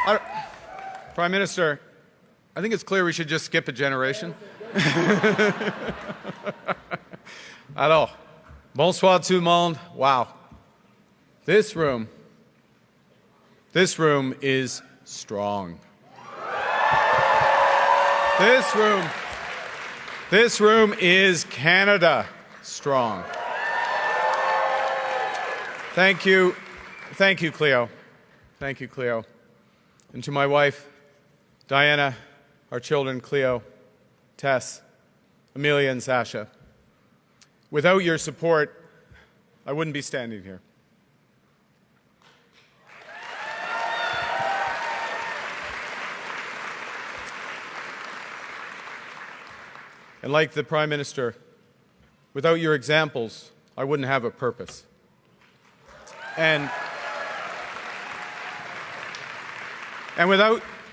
Prime Minister, I think it's clear we should just skip a generation. Alors, bonsoir tout le monde. Wow. This room is strong. This room is Canada strong. Thank you, Cleo. Thank you, Cleo. And to my wife, Diana, our children, Cleo, Tess, Amelia, and Sasha. Without your support, I wouldn't be standing here. And like the Prime Minister, without your examples, I wouldn't have a purpose. And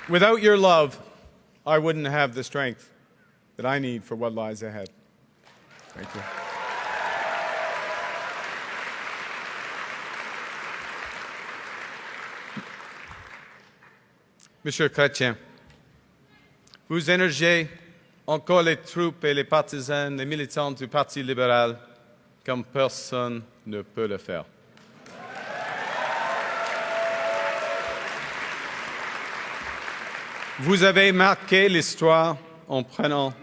without your love, I wouldn't have the strength that I need for what lies ahead. Thank you. Monsieur Chrétien, vous énergez encore les troupes et les partisans, les militants du Parti libéral comme personne ne peut le faire. Vous avez marqué l'histoire en prenant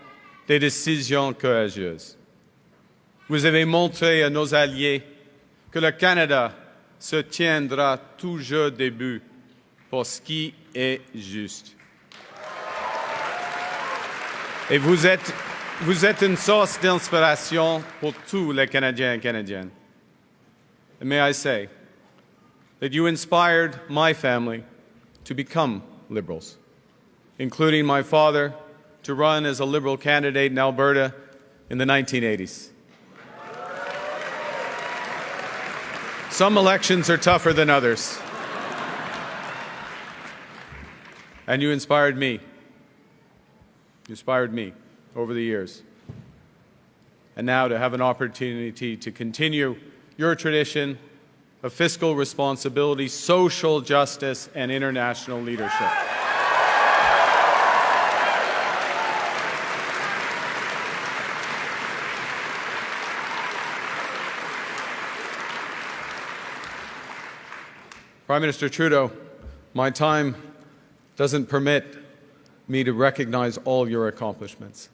des décisions courageuses. Vous avez montré à nos alliés que le Canada se tiendra toujours debout pour ce qui est juste. Et vous êtes une source d'inspiration pour tous les Canadiens et Canadiennes. And may I say that you inspired my family to become Liberals, including my father to run as a Liberal candidate in Alberta in the 1980s. Some elections are tougher than others. And you inspired me. You inspired me over the years. And now to have an opportunity to continue your tradition of fiscal responsibility, social justice, and international leadership. Prime Minister Trudeau, my time doesn't permit me to recognize all your accomplishments,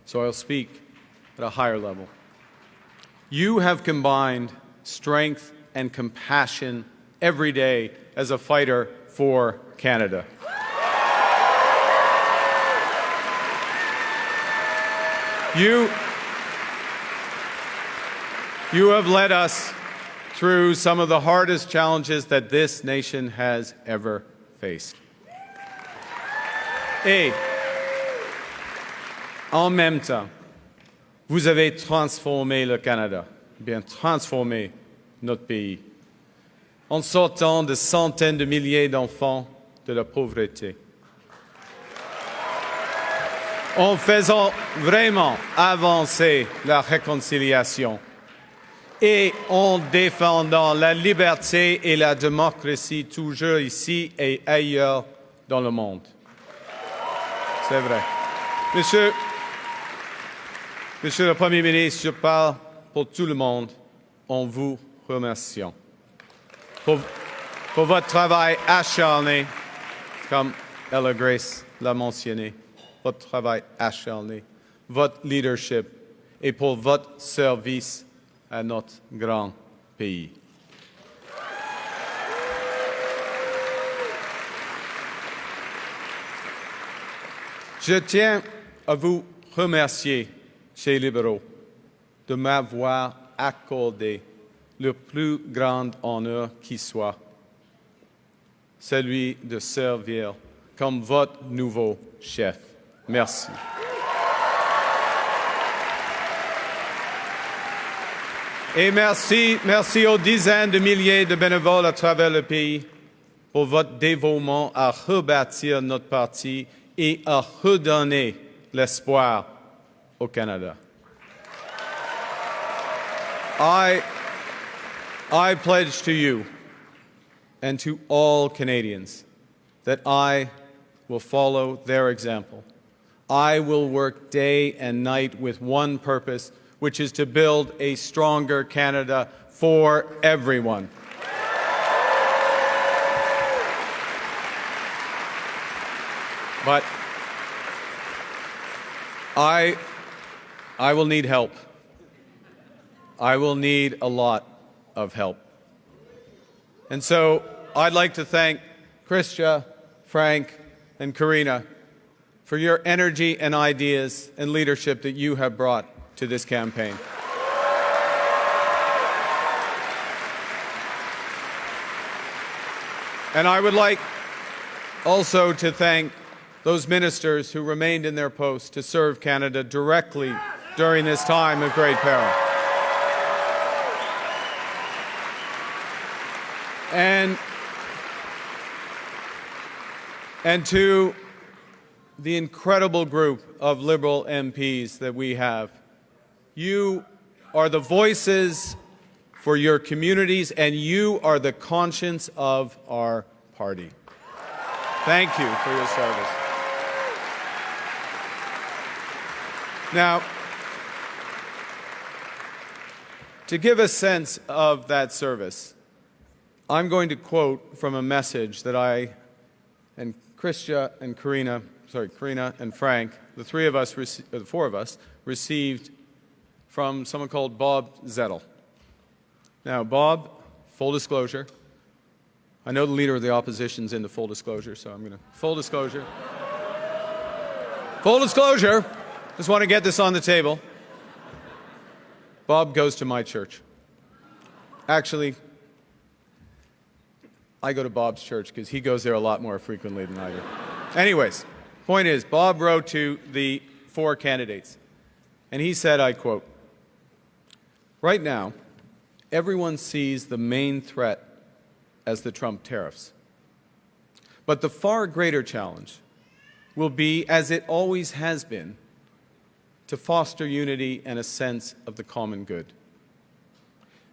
so I'll speak at a higher level. You have combined strength and compassion every day as a fighter for Canada. You have led us through some of the hardest challenges that this nation has ever faced. Et en même temps, vous avez transformé le Canada, bien transformé notre pays, en sortant de centaines de milliers d'enfants de la pauvreté, en faisant vraiment avancer la réconciliation et en défendant la liberté et la démocratie toujours ici et ailleurs dans le monde. C'est vrai. Monsieur le Premier ministre, je parle pour tout le monde en vous remerciant pour votre travail acharné, comme Ella Grace l'a mentionné, votre travail acharné, votre leadership et pour votre service à notre grand pays. Je tiens à vous remercier, chers libéraux, de m'avoir accordé le plus grand honneur qui soit, celui de servir comme votre nouveau chef. Merci. Et merci aux dizaines de milliers de bénévoles à travers le pays pour votre dévouement à rebâtir notre parti et à redonner l'espoir au Canada. I pledge to you and to all Canadians that I will follow their example. I will work day and night with one purpose, which is to build a stronger Canada for everyone. But I will need help. I will need a lot of help. And so I'd like to thank Christia, Frank, and Karina for your energy and ideas and leadership that you have brought to this campaign. And I would like also to thank those ministers who remained in their posts to serve Canada directly during this time of great peril. And to the incredible group of Liberal MPs that we have, you are the voices for your communities, and you are the conscience of our party. Thank you for your service. Now, to give a sense of that service, I'm going to quote from a message that I and Christia and Karina and Frank, the four of us, received from someone called Bob Zettel. Now, Bob, full disclosure, I know the leader of the opposition's into full disclosure, so I'm going to full disclosure. Full disclosure. Just want to get this on the table. Bob goes to my church. Actually, I go to Bob's church because he goes there a lot more frequently than I do. Anyways, point is, Bob wrote to the four candidates, and he said, I quote, "Right now, everyone sees the main threat as the Trump tariffs. But the far greater challenge will be, as it always has been, to foster unity and a sense of the common good.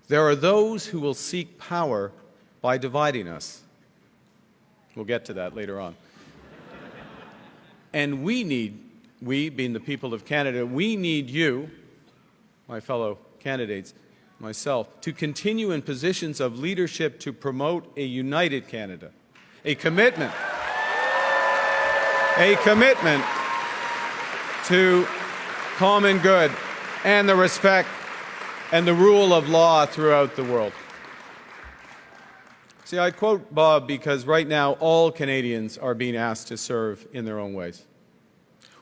There are those who will seek power by dividing us." We'll get to that later on. And we being the people of Canada, we need you, my fellow candidates, myself, to continue in positions of leadership to promote a united Canada, a commitment to common good and the respect and the rule of law throughout the world. See, I quote Bob because right now all Canadians are being asked to serve in their own ways.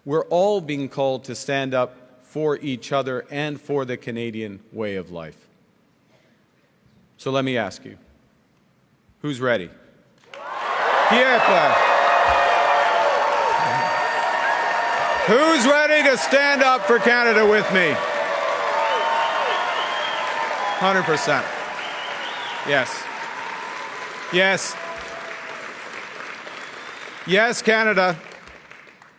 We're all being called to stand up for each other and for the Canadian way of life. So let me ask you, who's ready? Pierre Claire. Who's ready to stand up for Canada with me? 100%. Yes. Yes. Yes, Canada.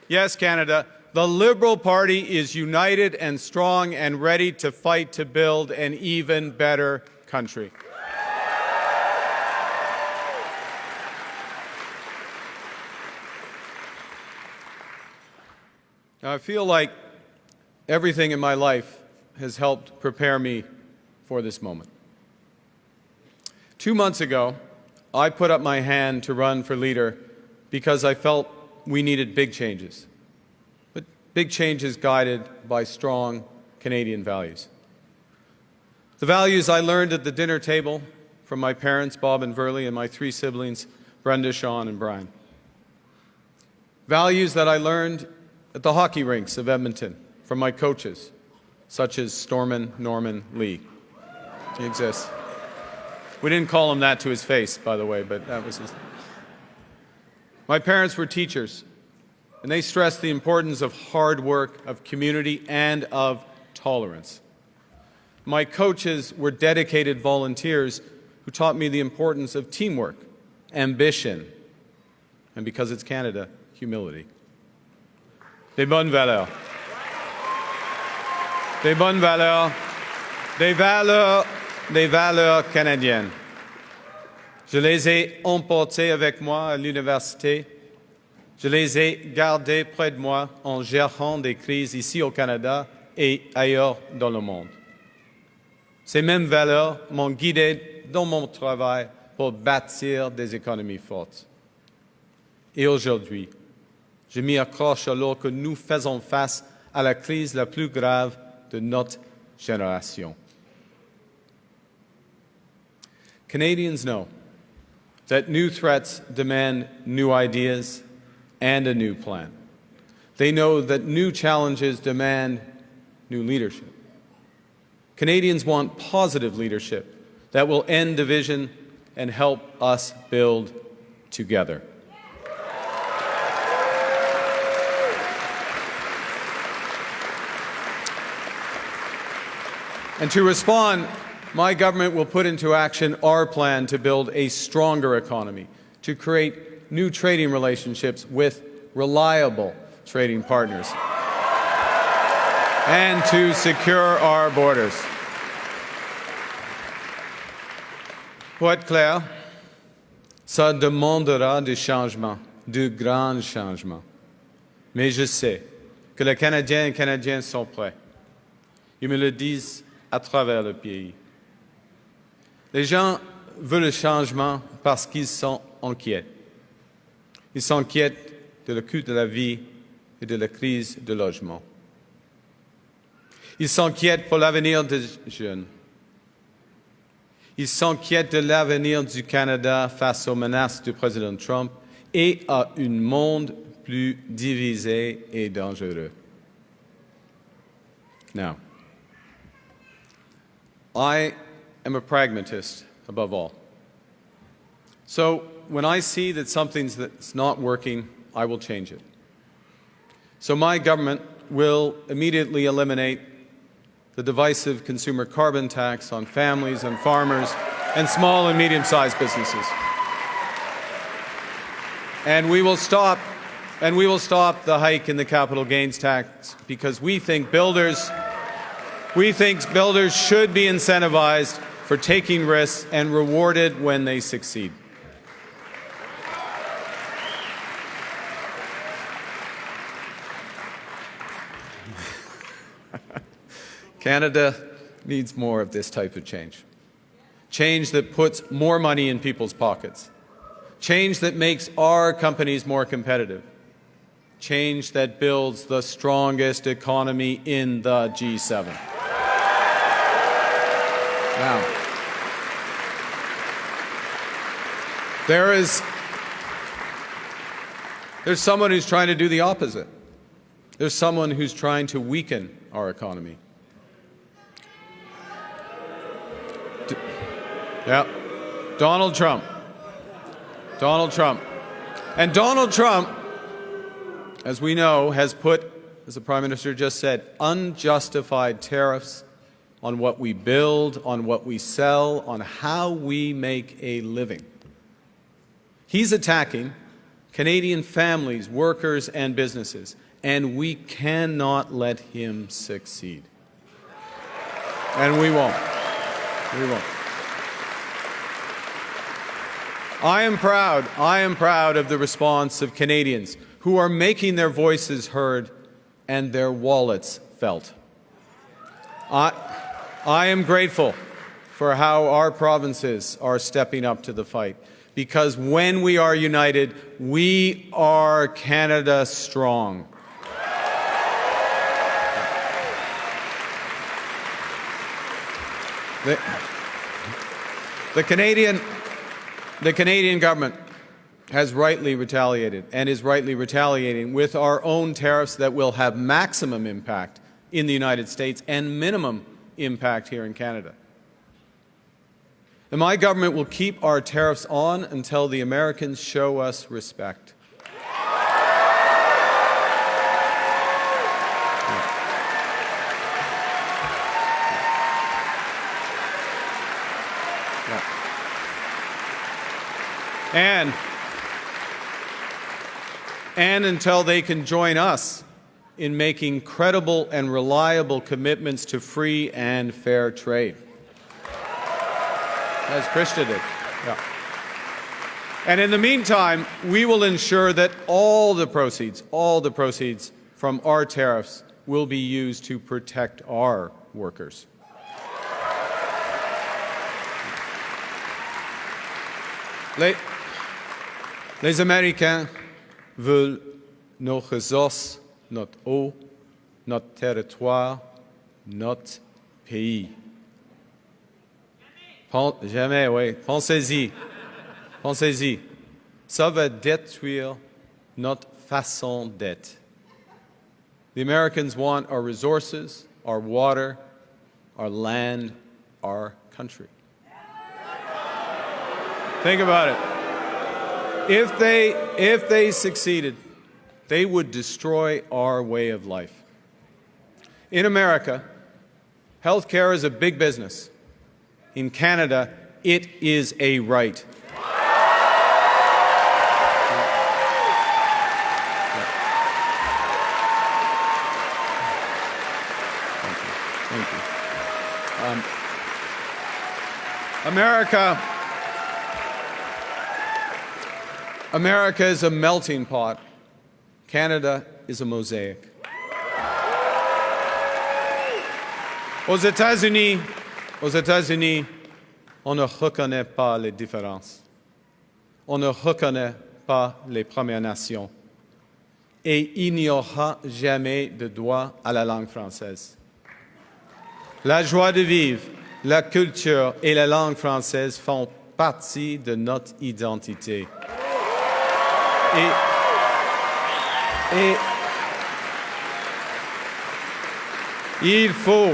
Yes, Canada. The Liberal Party is united and strong and ready to fight to build an even better country. Now, I feel like everything in my life has helped prepare me for this moment. 2 months ago, I put up my hand to run for leader because I felt we needed big changes, but big changes guided by strong Canadian values. The values I learned at the dinner table from my parents, Bob and Verly, and my three siblings, Brenda, Sean, and Brian. Values that I learned at the hockey rinks of Edmonton from my coaches, such as Stormin Norman Lee. He exists. We didn't call him that to his face, by the way, but that was his. My parents were teachers, and they stressed the importance of hard work, of community, and of tolerance. My coaches were dedicated volunteers who taught me the importance of teamwork, ambition, and because it's Canada, humility. Des bonnes valeurs. Des bonnes valeurs. Des valeurs canadiennes. Je les ai emportés avec moi à l'université. Je les ai gardés près de moi en gérant des crises ici au Canada et ailleurs dans le monde. Ces mêmes valeurs m'ont guidé dans mon travail pour bâtir des économies fortes. Et aujourd'hui, je m'y accroche alors que nous faisons face à la crise la plus grave de notre génération. Canadians know that new threats demand new ideas and a new plan. They know that new challenges demand new leadership. Canadians want positive leadership that will end division and help us build together. And to respond, my government will put into action our plan to build a stronger economy, to create new trading relationships with reliable trading partners, and to secure our borders. Pour être clair, ça demandera des changements, de grands changements. Mais je sais que les Canadiens et Canadiennes sont prêts. Ils me le disent à travers le pays. Les gens veulent le changement parce qu'ils sont inquiets. Ils s'inquiètent de le coût de la vie et de la crise de logement. Ils s'inquiètent pour l'avenir des jeunes. Ils s'inquiètent de l'avenir du Canada face aux menaces du président Trump et à un monde plus divisé et dangereux. Now, I am a pragmatist above all. So when I see that something's that's not working, I will change it. So my government will immediately eliminate the divisive consumer carbon tax on families and farmers and small and medium-sized businesses. And we will stop the hike in the capital gains tax because we think builders should be incentivized for taking risks and rewarded when they succeed. Canada needs more of this type of change. Change that puts more money in people's pockets. Change that makes our companies more competitive. Change that builds the strongest economy in the G7. Now, there's someone who's trying to do the opposite. There's someone who's trying to weaken our economy. Yeah, Donald Trump. And Donald Trump, as we know, has put, as the Prime Minister just said, unjustified tariffs on what we build, on what we sell, on how we make a living. He's attacking Canadian families, workers, and businesses, and we cannot let him succeed. And we won't. We won't. I am proud of the response of Canadians who are making their voices heard and their wallets felt. I am grateful for how our provinces are stepping up to the fight, because when we are united, we are Canada strong. The Canadian government has rightly retaliated and is rightly retaliating with our own tariffs that will have maximum impact in the United States and minimum impact here in Canada. And my government will keep our tariffs on until the Americans show us respect. And until they can join us in making credible and reliable commitments to free and fair trade. As Krista did. Yeah. And in the meantime, we will ensure that all the proceeds from our tariffs will be used to protect our workers. Les Américains veulent nos ressources, notre eau, notre territoire, notre pays. Jamais, oui. Pensez-y. Pensez-y. Ça va détruire notre façon d'être. The Americans want our resources, our water, our land, our country. Think about it. If they succeeded, they would destroy our way of life. In America, health care is a big business. In Canada, it is a right. Thank you. America is a melting pot. Canada is a mosaic. Aux États-Unis, on ne reconnaît pas les différences. On ne reconnaît pas les Premières Nations. Et il n'y aura jamais de droit à la langue française. La joie de vivre, la culture et la langue française font partie de notre identité. Et il faut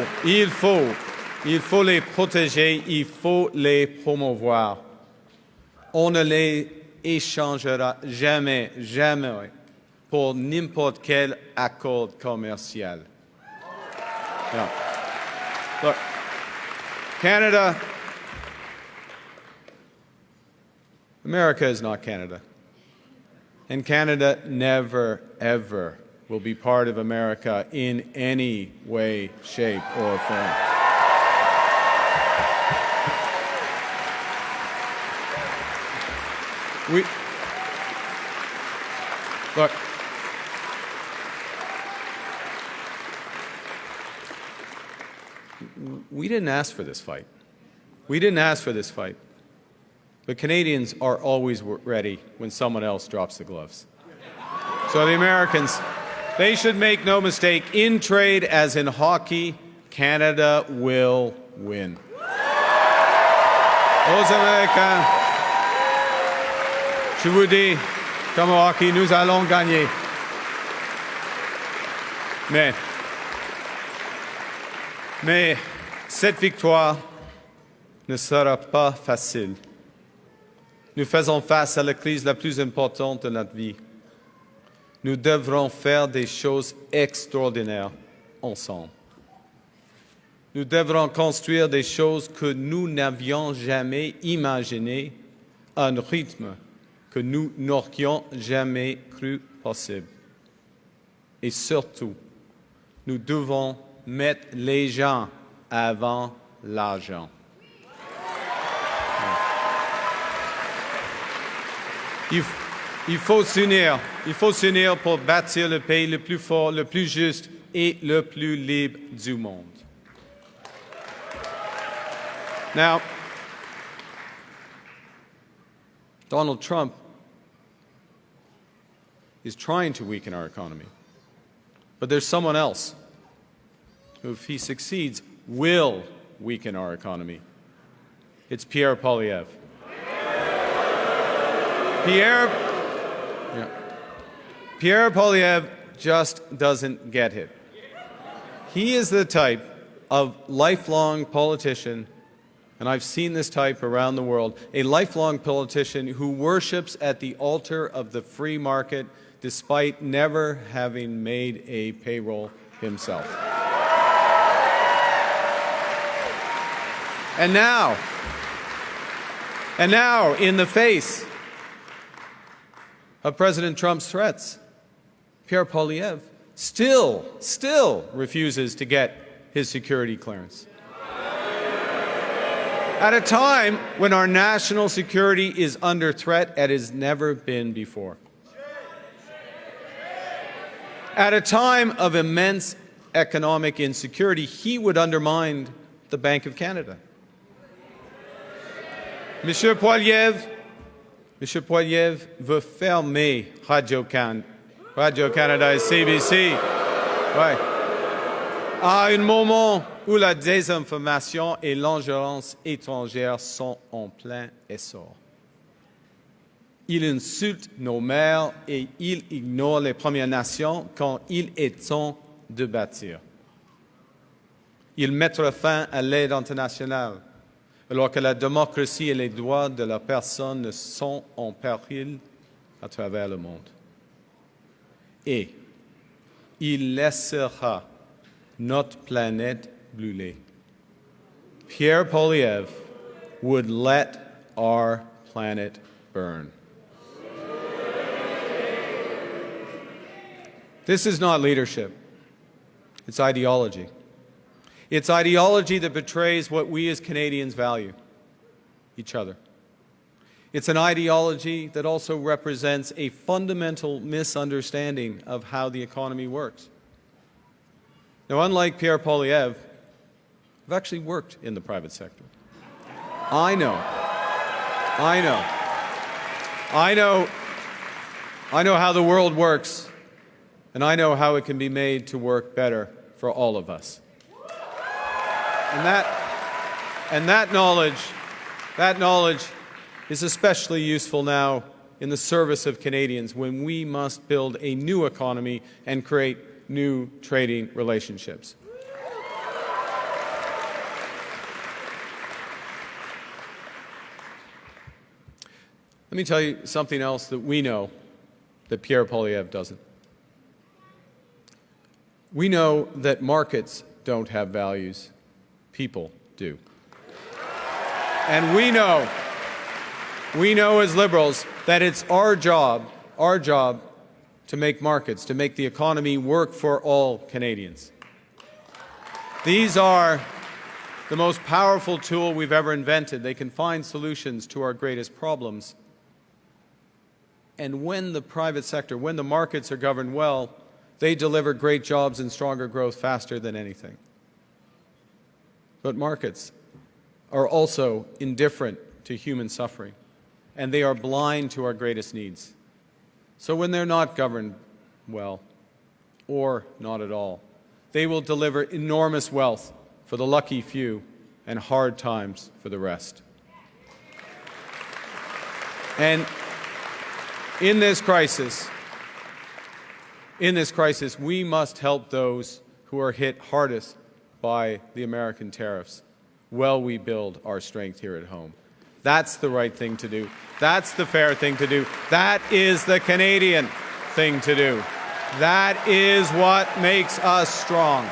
les protéger, il faut les promouvoir. On ne les échangera jamais pour n'importe quel accord commercial. No. Look, America is not Canada. And Canada never, ever will be part of America in any way, shape, or form. Look, we didn't ask for this fight. We didn't ask for this fight. But Canadians are always ready when someone else drops the gloves. So the Americans, they should make no mistake, in trade as in hockey, Canada will win. Aux Américains, je vous dis, comme au hockey, nous allons gagner. Mais cette victoire ne sera pas facile. Nous faisons face à la crise la plus importante de notre vie. Nous devrons faire des choses extraordinaires ensemble. Nous devrons construire des choses que nous n'avions jamais imaginées à un rythme que nous n'aurions jamais cru possible. Et surtout, nous devons mettre les gens avant l'argent. Il faut s'unir pour bâtir le pays le plus fort, le plus juste et le plus libre du monde. Now, Donald Trump is trying to weaken our economy. But there's someone else who, if he succeeds, will weaken our economy. It's Pierre Poilievre. Pierre Poilievre just doesn't get it. He is the type of lifelong politician, and I've seen this type around the world, a lifelong politician who worships at the altar of the free market despite never having made a payroll himself. And now, in the face of President Trump's threats, Pierre Poilievre still refuses to get his security clearance. At a time when our national security is under threat as it has never been before. At a time of immense economic insecurity, he would undermine the Bank of Canada. Monsieur Poilievre veut fermer Radio-Canada et CBC. Ouais. À un moment où la désinformation et l'ingérence étrangère sont en plein essor. Il insulte nos maires et il ignore les Premières Nations quand il est temps de bâtir. Il mettra fin à l'aide internationale alors que la démocratie et les droits de la personne sont en péril à travers le monde. Et il laissera notre planète brûler. Pierre Poilievre would let our planet burn. This is not leadership. It's ideology. It's ideology that betrays what we as Canadians value, each other. It's an ideology that also represents a fundamental misunderstanding of how the economy works. Now, unlike Pierre Poilievre, I've actually worked in the private sector. I know how the world works, and I know how it can be made to work better for all of us. And that knowledge is especially useful now in the service of Canadians when we must build a new economy and create new trading relationships. Let me tell you something else that we know that Pierre Poilievre doesn't. We know that markets don't have values. People do. And we know as liberals that it's our job to make markets, to make the economy work for all Canadians. These are the most powerful tool we've ever invented. They can find solutions to our greatest problems. And when the private sector, when the markets are governed well, they deliver great jobs and stronger growth faster than anything. But markets are also indifferent to human suffering, and they are blind to our greatest needs. So when they're not governed well, or not at all, they will deliver enormous wealth for the lucky few and hard times for the rest. And in this crisis, we must help those who are hit hardest by the American tariffs while we build our strength here at home. That's the right thing to do. That's the fair thing to do. That is the Canadian thing to do. That is what makes us strong.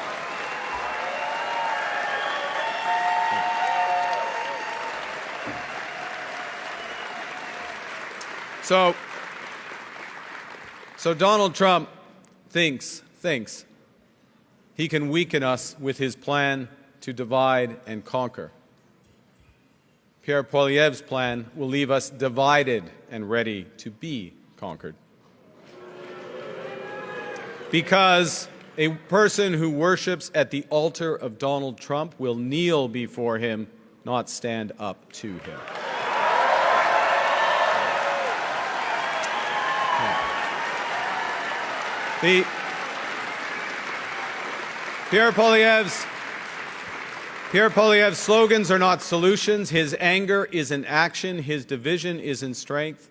So Donald Trump thinks he can weaken us with his plan to divide and conquer. Pierre Poilievre's plan will leave us divided and ready to be conquered. Because a person who worships at the altar of Donald Trump will kneel before him, not stand up to him. Pierre Poilievre's slogans are not solutions. His anger is in action. His division is in strength.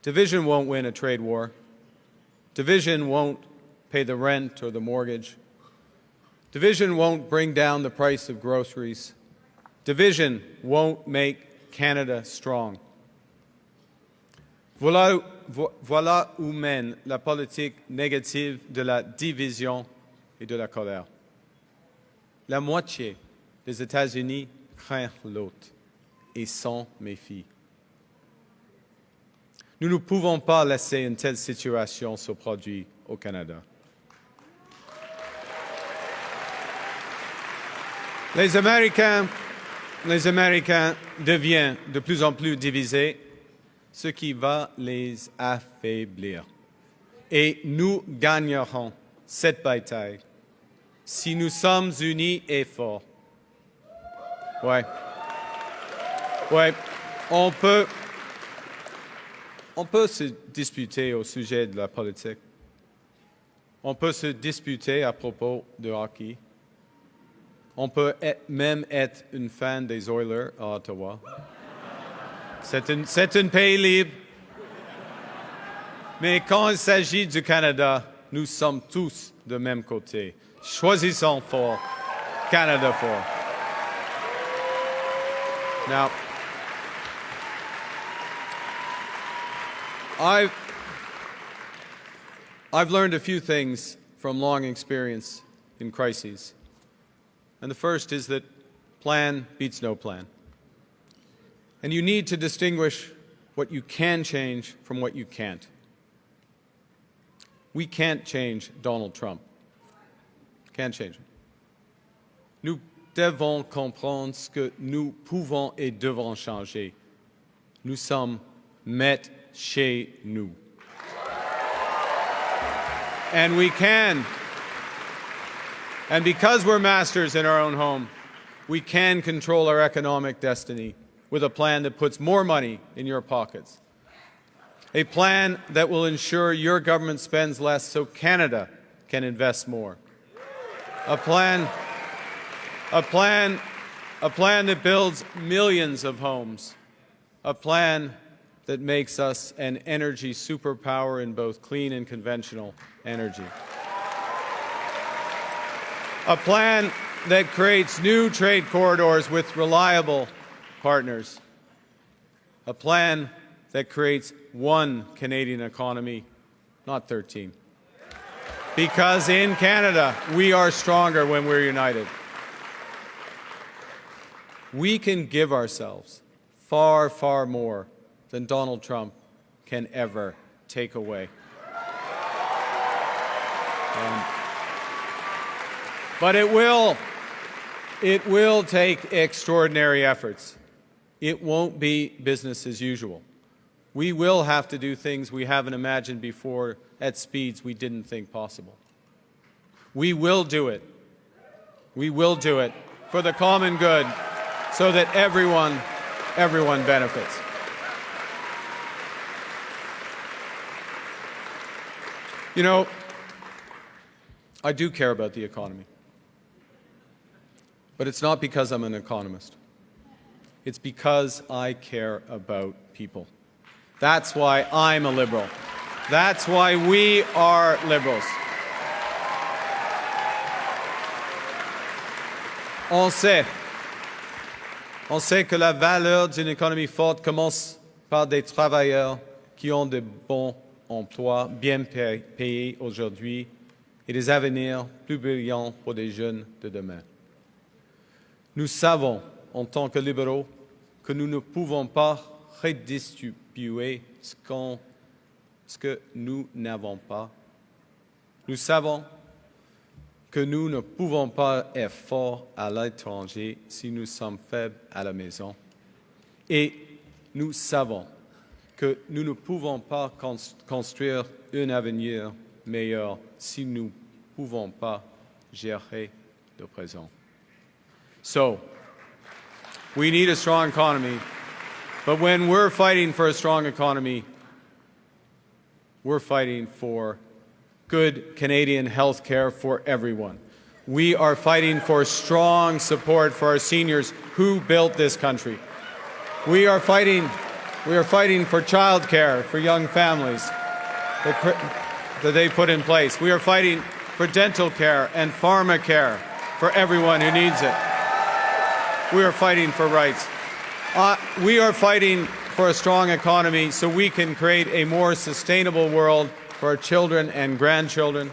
Division won't win a trade war. Division won't pay the rent or the mortgage. Division won't bring down the price of groceries. Division won't make Canada strong. Voilà où mène la politique négative de la division et de la colère. La moitié des États-Unis craint l'autre et s'en méfie. Nous ne pouvons pas laisser une telle situation se produire au Canada. Les Américains les Américains deviennent de plus en plus divisés, ce qui va les affaiblir. Et nous gagnerons cette bataille si nous sommes unis et forts. Ouais. Ouais. On peut se disputer au sujet de la politique. On peut se disputer à propos de hockey. On peut même être une fan des Oilers à Ottawa. C'est un pays libre. Mais quand il s'agit du Canada, nous sommes tous de même côté. Choisissons fort. Canada fort. Now, I've learned a few things from long experience in crises. And the first is that plan beats no plan. And you need to distinguish what you can change from what you can't. We can't change Donald Trump. Can't change him. Nous devons comprendre ce que nous pouvons et devons changer. Nous sommes maîtres chez nous. And we can. And because we're masters in our own home, we can control our economic destiny with a plan that puts more money in your pockets. A plan that will ensure your government spends less so Canada can invest more. A plan that builds millions of homes. A plan that makes us an energy superpower in both clean and conventional energy. A plan that creates new trade corridors with reliable partners. A plan that creates one Canadian economy, not 13. Because in Canada, we are stronger when we're united. We can give ourselves far, far more than Donald Trump can ever take away. But it will take extraordinary efforts. It won't be business as usual. We will have to do things we haven't imagined before at speeds we didn't think possible. We will do it. We will do it for the common good so that everyone benefits. You know, I do care about the economy. But it's not because I'm an economist. It's because I care about people. That's why I'm a liberal. That's why we are liberals. On sait que la valeur d'une économie forte commence par des travailleurs qui ont de bons emplois bien payés aujourd'hui et des avenirs plus brillants pour des jeunes de demain. Nous savons, en tant que libéraux, que nous ne pouvons pas redistribuer ce que nous n'avons pas. Nous savons que nous ne pouvons pas être forts à l'étranger si nous sommes faibles à la maison. Et nous savons que nous ne pouvons pas construire un avenir meilleur si nous ne pouvons pas gérer le présent. So, we need a strong economy, but when we're fighting for a strong economy, we're fighting for good Canadian health care for everyone. We are fighting for strong support for our seniors who built this country. We are fighting for child care for young families that they put in place. We are fighting for dental care and pharma care for everyone who needs it. We are fighting for rights. We are fighting for a strong economy so we can create a more sustainable world for our children and grandchildren.